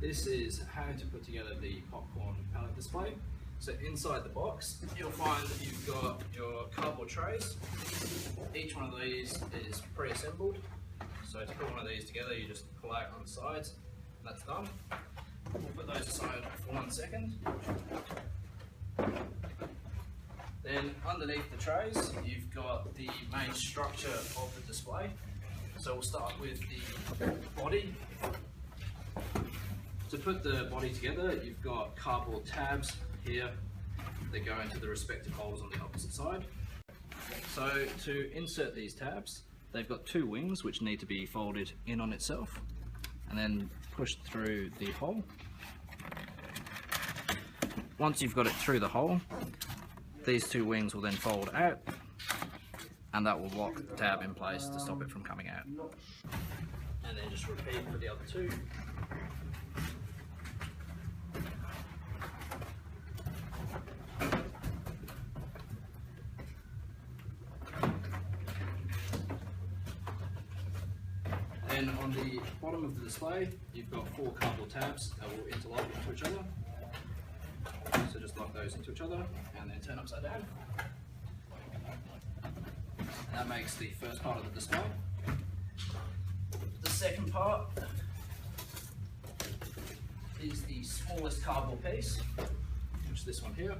This is how to put together the popcorn pallet display. So inside the box, you'll find that you've got your cardboard trays. Each one of these is pre-assembled. So to put one of these together, you just pull out on the sides, and that's done. We'll put those aside for 1 second. Then underneath the trays, you've got the main structure of the display. So we'll start with the body. To put the body together, you've got cardboard tabs here that go into the respective holes on the opposite side. So to insert these tabs, they've got two wings which need to be folded in on itself and then pushed through the hole. Once you've got it through the hole, these two wings will then fold out, and that will lock the tab in place to stop it from coming out. And then just repeat for the other two. Then on the bottom of the display, you've got 4 cardboard tabs that will interlock into each other. So just lock those into each other and then turn upside down. And that makes the first part of the display. The second part is the smallest cardboard piece, which is this one here.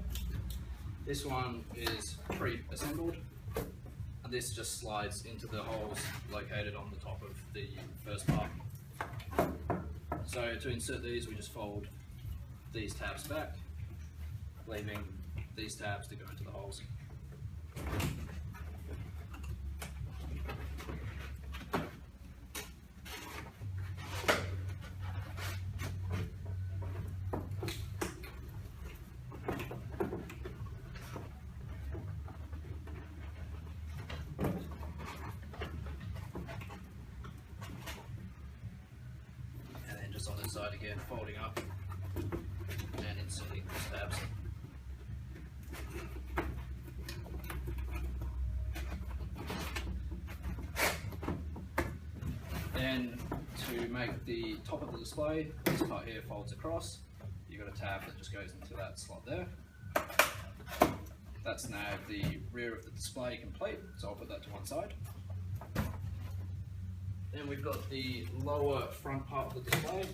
This one is pre-assembled, and this just slides into the holes located on the top of the first part. So to insert these, we just fold these tabs back, leaving these tabs to go into the holes. And then just on this side again, folding up and inserting these tabs. Then to make the top of the display, this part here folds across. You've got a tab that just goes into that slot there. That's now the rear of the display complete, so I'll put that to one side. Then we've got the lower front part of the display.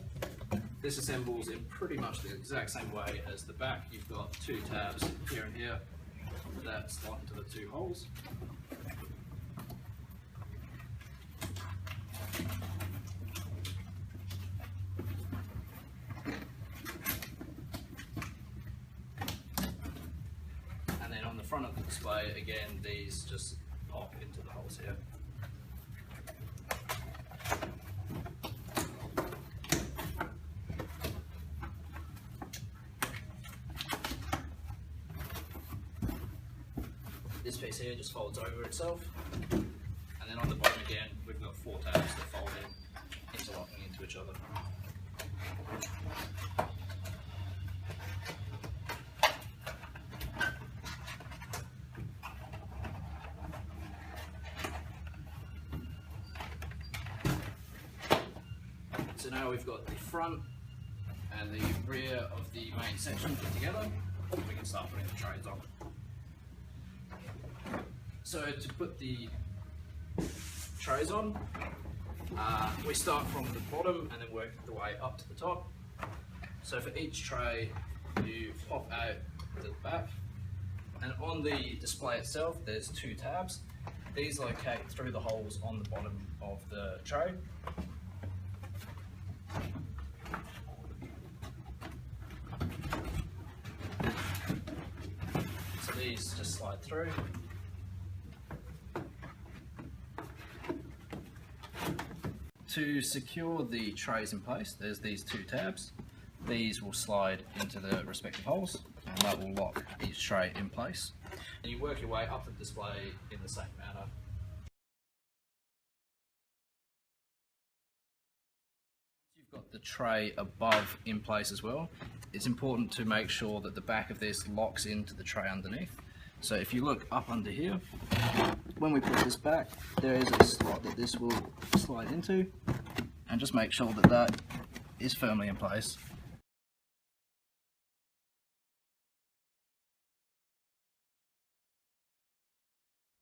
This assembles in pretty much the exact same way as the back. You've got 2 tabs here and here that slot into the 2 holes. And then on the front of the display, again, these just pop into the holes here. This piece here just folds over itself, and then on the bottom again we've got 4 tabs that fold in, interlocking into each other. So now we've got the front and the rear of the main section put together, we can start putting the trays on. So to put the trays on, we start from the bottom and then work the way up to the top. So for each tray, you pop out the back, and on the display itself, there's 2 tabs. These locate through the holes on the bottom of the tray. So these just slide through. To secure the trays in place, there's these 2 tabs. These will slide into the respective holes, and that will lock each tray in place. And you work your way up the display in the same manner. Once you've got the tray above in place as well, it's important to make sure that the back of this locks into the tray underneath. So if you look up under here, when we put this back, there is a slot that this will slide into, and just make sure that that is firmly in place.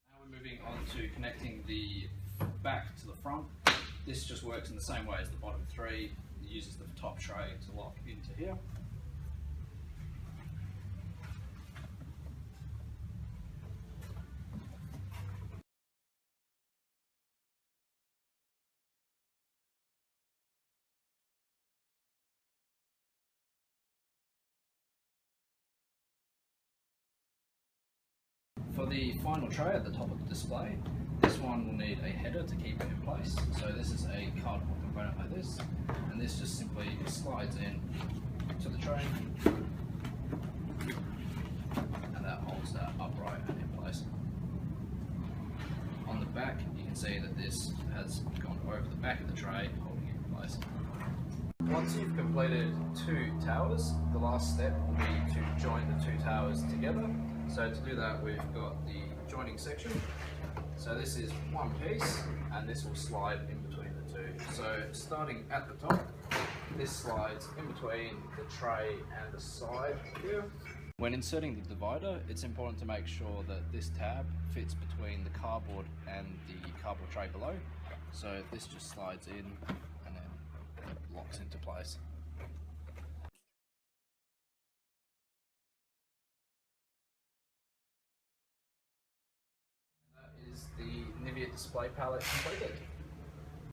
Now we're moving on to connecting the back to the front. This just works in the same way as the bottom three. It uses the top tray to lock into here. For the final tray at the top of the display, this one will need a header to keep it in place. So this is a cardboard component like this, and this just simply slides in to the tray, and that holds that upright and in place. On the back, you can see that this has gone over the back of the tray, holding it in place. Once you've completed 2 towers, the last step will be to join the 2 towers together. So to do that, we've got the joining section. So this is one piece, and this will slide in between the two. So starting at the top, this slides in between the tray and the side here. When inserting the divider, it's important to make sure that this tab fits between the cardboard and the cardboard tray below. So this just slides in and then locks into place. That is the Nivea display palette completed.